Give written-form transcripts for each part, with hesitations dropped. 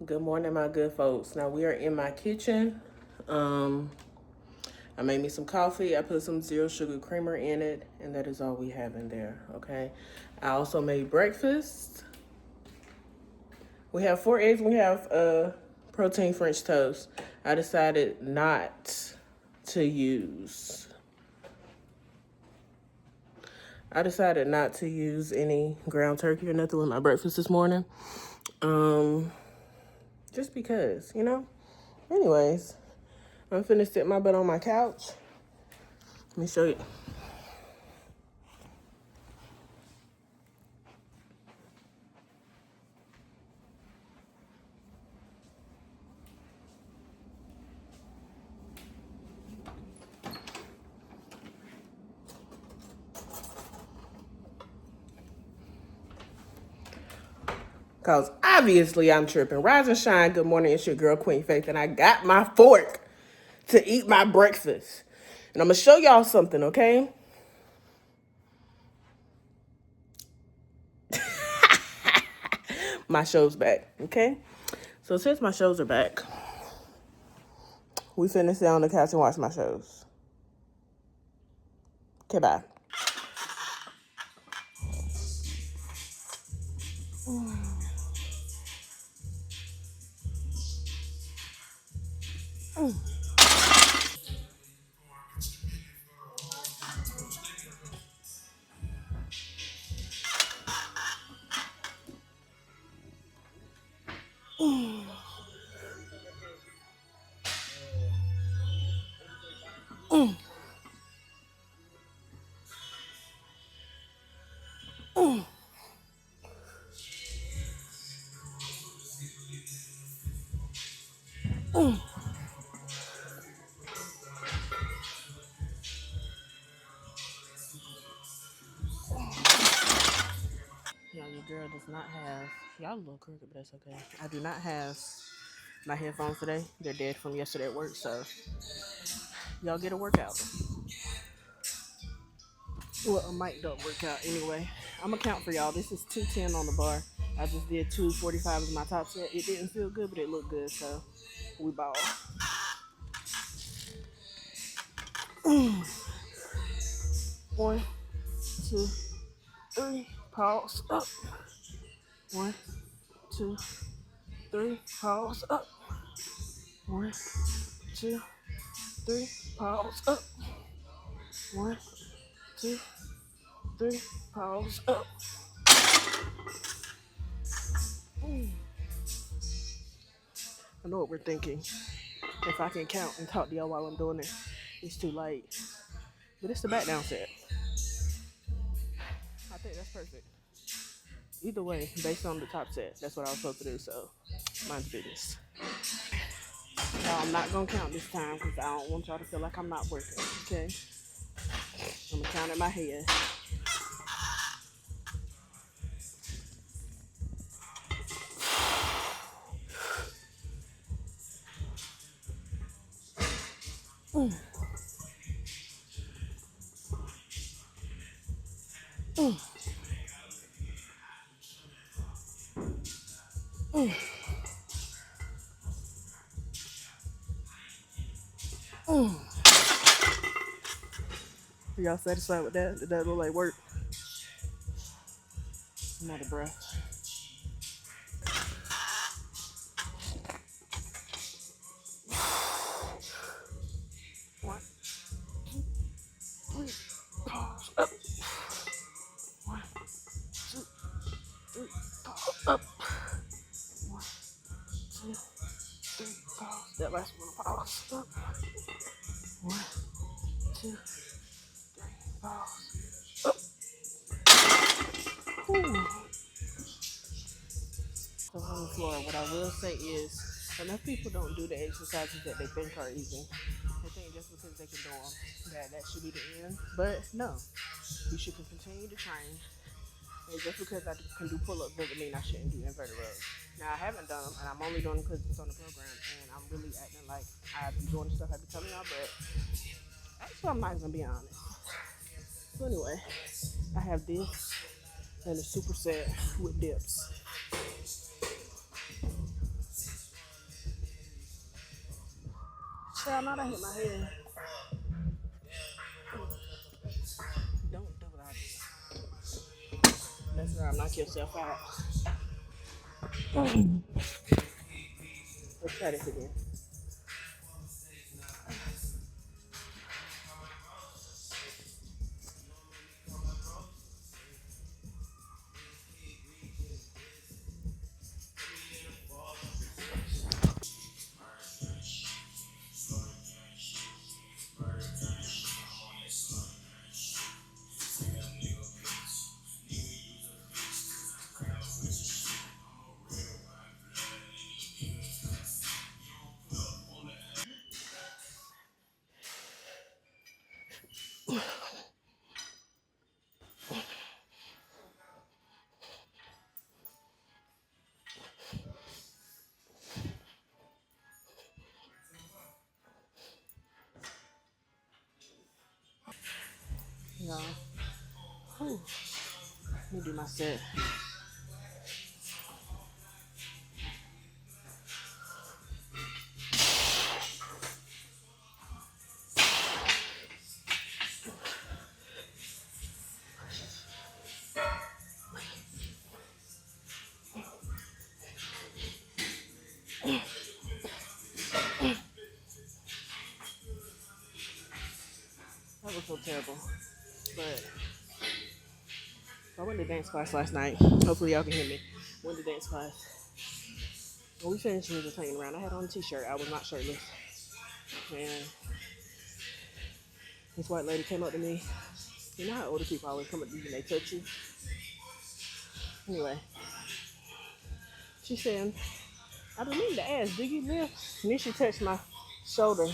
Good morning, my good folks. Now we are in my kitchen. I made me some coffee. I put some zero sugar creamer in it, and that is all we have in there, okay? I also made breakfast. We have 4 eggs. We have protein French toast. I decided not to use any ground turkey or nothing with my breakfast this morning. Just because, Anyways, I'm finna sit my butt on my couch. Let me show you. Because obviously I'm tripping. Rise and shine. Good morning. It's your girl, Queen Faith. And I got my fork to eat my breakfast. And I'm going to show y'all something, okay? My show's back, okay? So since my shows are back, we finna sit on the couch and watch my shows. Okay, bye. Y'all, your girl does not have, y'all a little crooked, but that's okay. I do not have my headphones today. They're dead from yesterday at work, so y'all get a workout. Well, a mic don't work out anyway. I'm gonna count for y'all. This is 210 on the bar. I just did 245 as my top set. It didn't feel good, but it looked good, so we ball. One, two, three, pause up. 1, 2, 3, pause up. 1, 2, 3, pause up. 1, 2, 3, pause up. I know what we're thinking. If I can count and talk to y'all while I'm doing it, it's too late. But it's the back down set. I think that's perfect. Either way, based on the top set, that's what I was supposed to do, so mind's business. I'm not gonna count this time because I don't want y'all to feel like I'm not working, okay? I'm gonna count in my head. Are y'all satisfied with that? Did that look like work? Another breath. One, 2, 3, pause up. 1, 2, 3, pause up. 1, 2, 3, pause. That last one, pause up. 1, 2, 3, pause up. Ooh. So on the floor, what I will say is, enough people don't do the exercises that they think are easy. They think just because they can do them, that should be the end. But no, you should continue to train. And just because I can do pull-ups doesn't mean I shouldn't do inverted rows. Now, I haven't done them, and I'm only doing them because it's on the program, and I'm really acting like I be doing the stuff I be telling y'all, but actually, I'm not going to be honest. So anyway, I have this and a superset with dips. Child, not I hit my head. Don't do what I do. Mess around, knock yourself out. Let's try this again. No. Whew. Let me do my set. That was so terrible. But I went to dance class last night. Hopefully y'all can hear me. Went to dance class. When we finished, we were just hanging around. I had on a t-shirt. I was not shirtless. And this white lady came up to me. You know how older people always come up to you and they touch you? Anyway, she said, I've been meaning to ask, do you lift? And then she touched my shoulder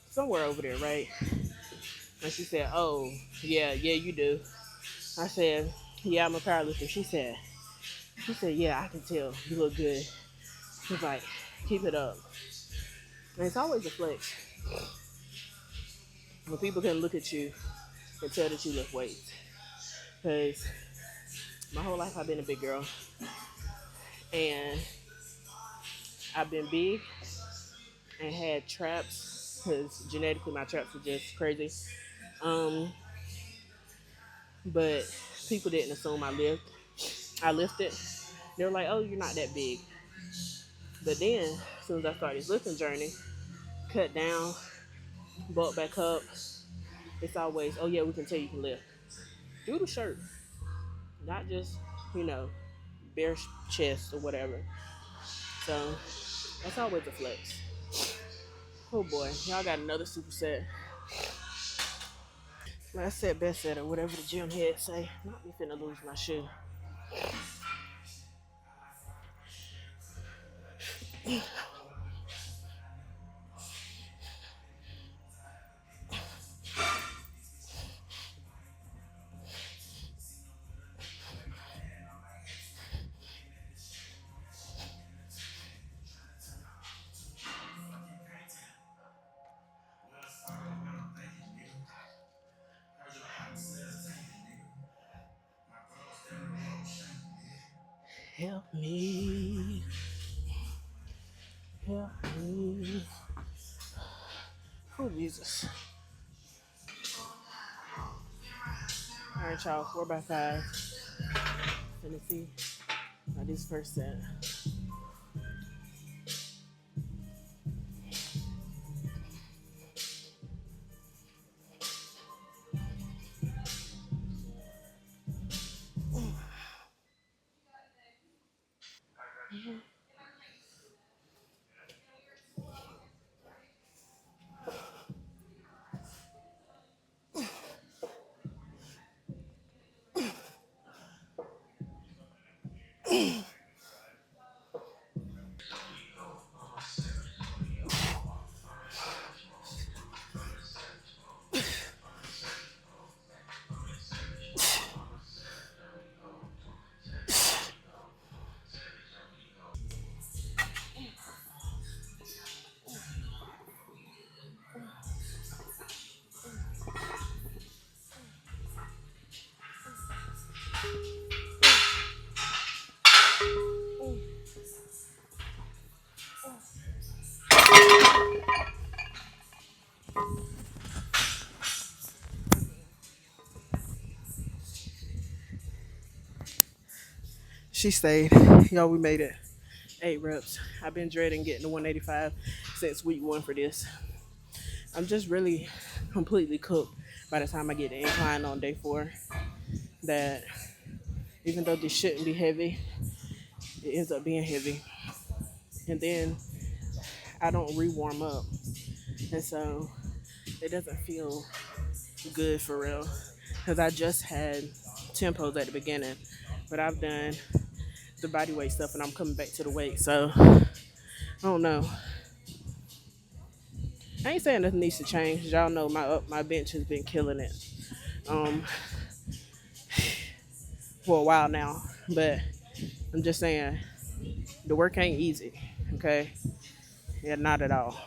somewhere over there, right? And she said, oh, yeah, you do. I said, yeah, I'm a powerlifter. She said, yeah, I can tell. You look good. She's like, keep it up. And it's always a flex when people can look at you and tell that you lift weights. Because my whole life I've been a big girl. And I've been big and had traps because genetically my traps were just crazy. Um, but people didn't assume I lifted. They were like, oh, you're not that big. But then, as soon as I started this lifting journey, cut down, bulk back up, it's always, oh yeah, we can tell you can lift. Through the shirt, not just, you know, bare chest or whatever. So that's always a flex. Oh boy, y'all got another superset. Last set, best set, or whatever the gym head say. Not me finna lose my shoe. Help me, help me. Oh Jesus. All right, y'all. 4x5. Finna see how this first set. She stayed. Y'all, we made it. 8 reps. I've been dreading getting to 185 since week one for this. I'm just really completely cooked by the time I get the incline on day four. That even though this shouldn't be heavy, it ends up being heavy. And then I don't re-warm up. And so it doesn't feel good for real. Because I just had tempos at the beginning. But I've done the body weight stuff and I'm coming back to the weight. So I don't know. I ain't saying nothing needs to change. Y'all know my bench has been killing it um, for a while now. But I'm just saying the work ain't easy. Okay, yeah, not at all.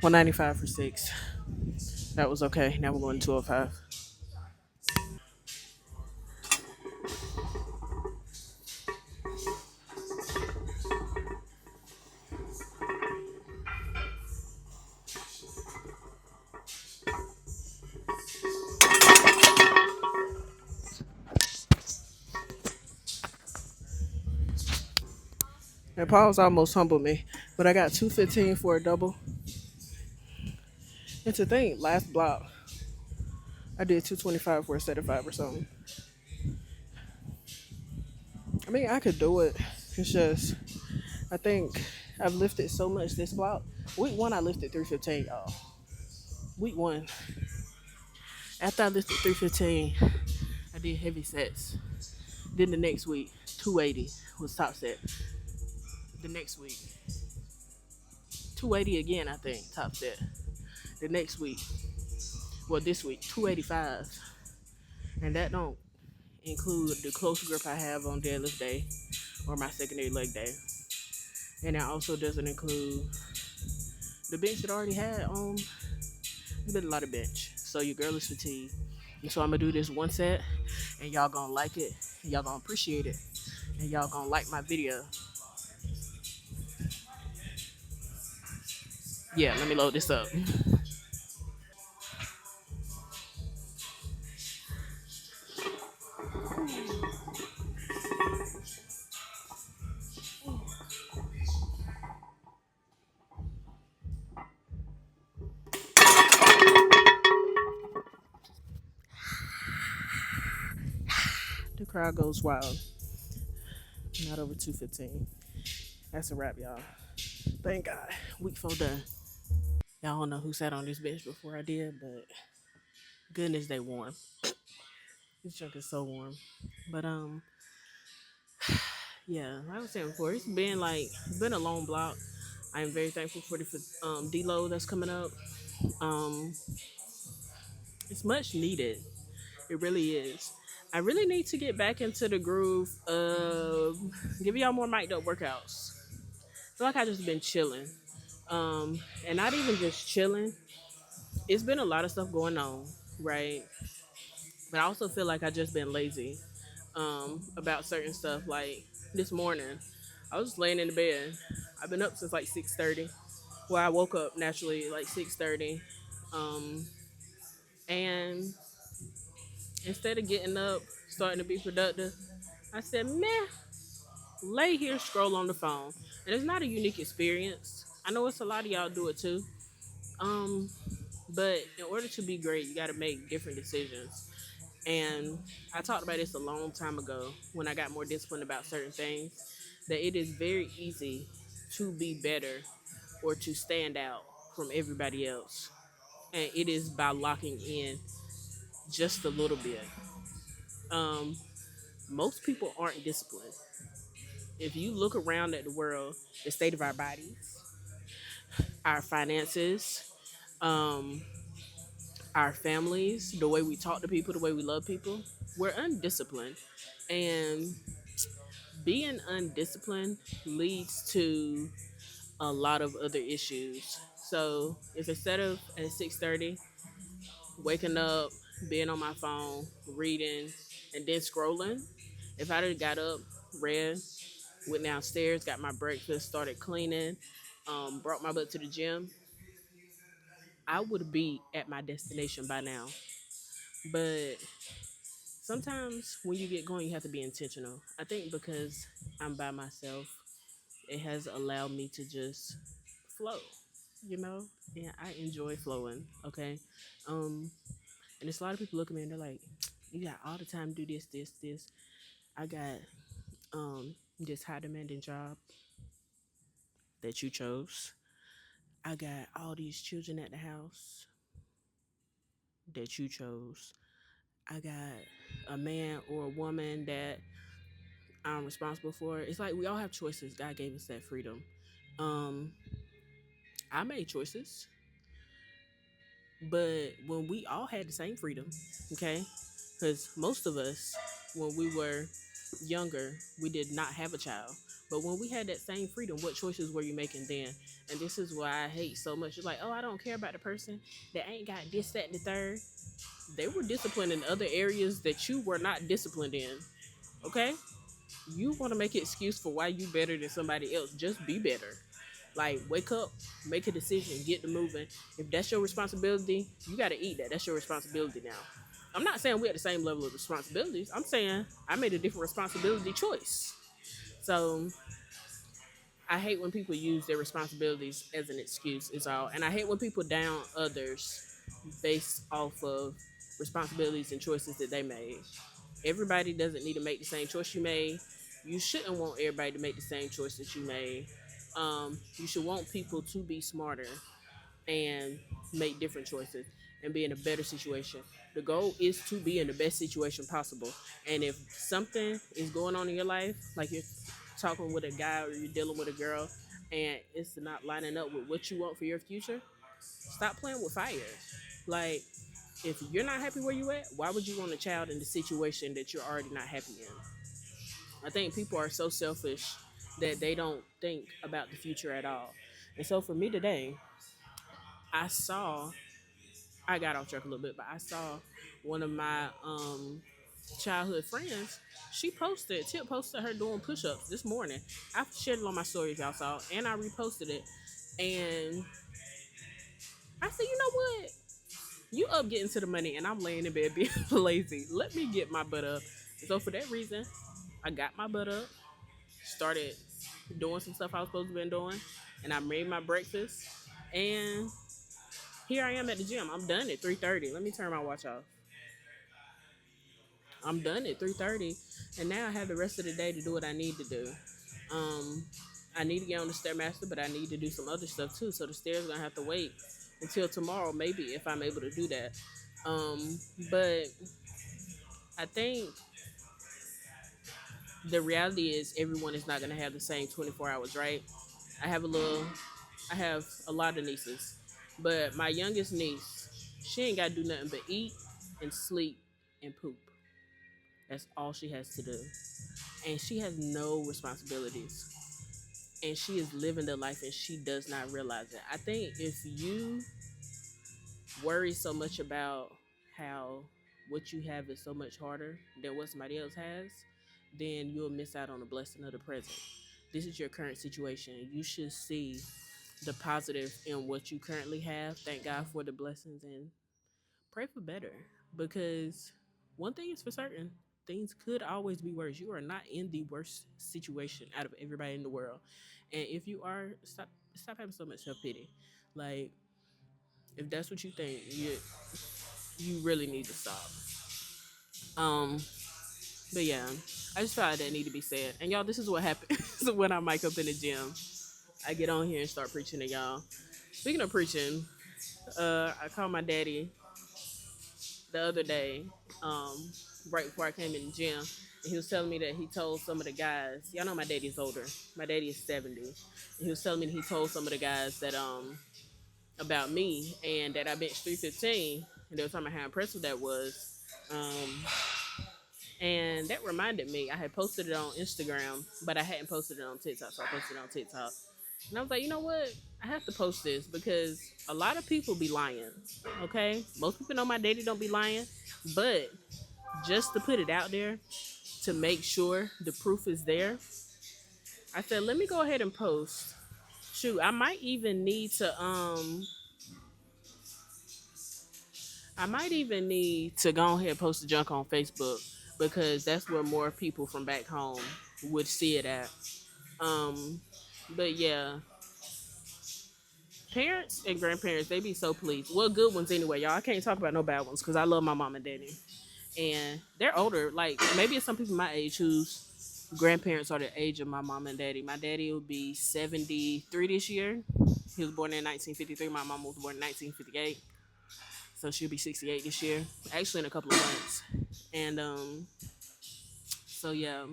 195 for six. That was okay. Now we're going to 205. And Paul's almost humbled me, but I got 215 for a double. And to think, last block I did 225 for a set of five or something. I mean, I could do it. It's just I think I've lifted so much this block. Week one I lifted 315, y'all. Week one. After I lifted 315, I did heavy sets. Then the next week, 280 was top set. The next week, 280 again, I think, top set. The next week, well, this week, 285. And that don't include the close grip I have on deadlift day or my secondary leg day. And it also doesn't include the bench that I already had on. It's been a lot of bench. So your girl is fatigued. And so I'm gonna do this one set and y'all gonna like it, and y'all gonna appreciate it, and y'all gonna like my video. Yeah, let me load this up. The crowd goes wild. Not over 215. That's a wrap, y'all. Thank God. Week 4 done. Y'all don't know who sat on this bench before I did, but goodness, they warm. This junk is so warm. But yeah, like I was saying before, it's been a long block. I am very thankful for the deload that's coming up. Um, it's much needed. It really is. I really need to get back into the groove of giving y'all more mic'd up workouts. I feel like I just been chilling. And not even just chilling. It's been a lot of stuff going on, right? But I also feel like I just been lazy about certain stuff. Like this morning, I was just laying in the bed. I've been up since like 6:30. Well, I woke up naturally like 6:30, um, and instead of getting up, starting to be productive, I said, "Meh, lay here, scroll on the phone." And it's not a unique experience. I know it's a lot of y'all do it too. Um, but in order to be great, you got to make different decisions. And I talked about this a long time ago when I got more disciplined about certain things. That it is very easy to be better or to stand out from everybody else. And it is by locking in just a little bit. Um, most people aren't disciplined. If you look around at the world, the state of our bodies, our finances, um, our families, the way we talk to people, the way we love people, we're undisciplined. And being undisciplined leads to a lot of other issues. So if instead of at 6:30 waking up, being on my phone, reading, and then scrolling. If I'd have got up, read, went downstairs, got my breakfast, started cleaning, brought my butt to the gym, I would be at my destination by now. But sometimes when you get going, you have to be intentional. I think because I'm by myself, it has allowed me to just flow, you know? And I enjoy flowing, okay? Um, and there's a lot of people look at me and they're like, you got all the time to do this, this, this. I got this high demanding job that you chose. I got all these children at the house that you chose. I got a man or a woman that I'm responsible for. It's like we all have choices. God gave us that freedom. Um, I made choices, but when we all had the same freedom, okay? Because most of us, when we were younger, we did not have a child. But when we had that same freedom, what choices were you making then? And this is why I hate so much. It's like, oh, I don't care about the person that ain't got this, that, and the third. They were disciplined in other areas that you were not disciplined in. Okay? You want to make an excuse for why you better than somebody else. Just be better. Like, wake up, make a decision, get to moving. If that's your responsibility, you got to eat that. That's your responsibility now. I'm not saying we're at the same level of responsibilities. I'm saying I made a different responsibility choice. So I hate when people use their responsibilities as an excuse, is all. And I hate when people down others based off of responsibilities and choices that they made. Everybody doesn't need to make the same choice you made. You shouldn't want everybody to make the same choice that you made. You should want people to be smarter and make different choices and be in a better situation. The goal is to be in the best situation possible. And if something is going on in your life, like you're talking with a guy or you're dealing with a girl, and it's not lining up with what you want for your future, stop playing with fire. Like, if you're not happy where you at, why would you want a child in the situation that you're already not happy in? I think people are so selfish that they don't think about the future at all. And so for me today, I saw I got off track a little bit, but I saw one of my childhood friends. Tip posted her doing push ups this morning. I shared it on my story if y'all saw, and I reposted it. And I said, you know what? You up getting to the money, and I'm laying in bed being lazy. Let me get my butt up. So for that reason, I got my butt up, started doing some stuff I was supposed to be doing, and I made my breakfast. And here I am at the gym. I'm done at 3:30. Let me turn my watch off. I'm done at 3:30, and now I have the rest of the day to do what I need to do. Um, I need to get on the stairmaster, but I need to do some other stuff too. So the stairs gonna have to wait until tomorrow, maybe if I'm able to do that. But I think the reality is everyone is not gonna have the same 24 hours, right? I have a little, I have a lot of nieces, but my youngest niece, she ain't gotta do nothing but eat and sleep and poop. That's all she has to do. And she has no responsibilities. And she is living the life and she does not realize it. I think if you worry so much about how what you have is so much harder than what somebody else has, then you'll miss out on the blessing of the present. This is your current situation. You should see the positive in what you currently have. Thank God for the blessings and pray for better, because one thing is for certain, things could always be worse. You are not in the worst situation out of everybody in the world, and if you are, stop having so much self-pity. Like, if that's what you think, you really need to stop. um but yeah, I just feel like that need to be said. And y'all, this is what happens when I mic up in the gym. I get on here and start preaching to y'all. Speaking of preaching, I called my daddy the other day, um, right before I came in the gym, and he was telling me that he told some of the guys. Y'all know my daddy's older. My daddy is 70. And he was telling me that he told some of the guys that about me and that I benched 315, and they were talking about how impressive that was. Um, and that reminded me, I had posted it on Instagram, but I hadn't posted it on TikTok, so I posted it on TikTok. And I was like, you know what? I have to post this because a lot of people be lying. Okay, most people know my daddy don't be lying, but just to put it out there to make sure the proof is there, I said, let me go ahead and post. Shoot, I might even need to go ahead and post the junk on Facebook because that's where more people from back home would see it at. Um, but yeah, parents and grandparents, they be so pleased. Well, good ones anyway, y'all. I can't talk about no bad ones because I love my mom and daddy. And they're older. Like, maybe it's some people my age whose grandparents are the age of my mom and daddy. My daddy will be 73 this year. He was born in 1953. My mom was born in 1958. So she'll be 68 this year. Actually, in a couple of months. And so yeah,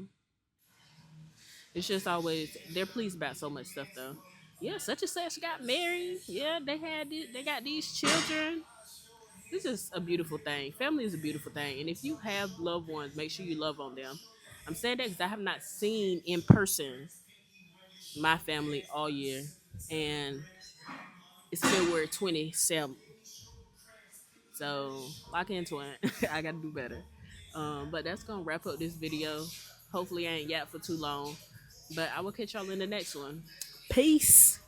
it's just always they're pleased about so much stuff though. Yeah, such and such got married. Yeah, they got these children. This is a beautiful thing. Family is a beautiful thing, and if you have loved ones, make sure you love on them. I'm saying that because I have not seen in person my family all year, and it's February 27th. So lock into it. I gotta do better. But that's gonna wrap up this video. Hopefully, I ain't yap for too long. But I will catch y'all in the next one. Peace.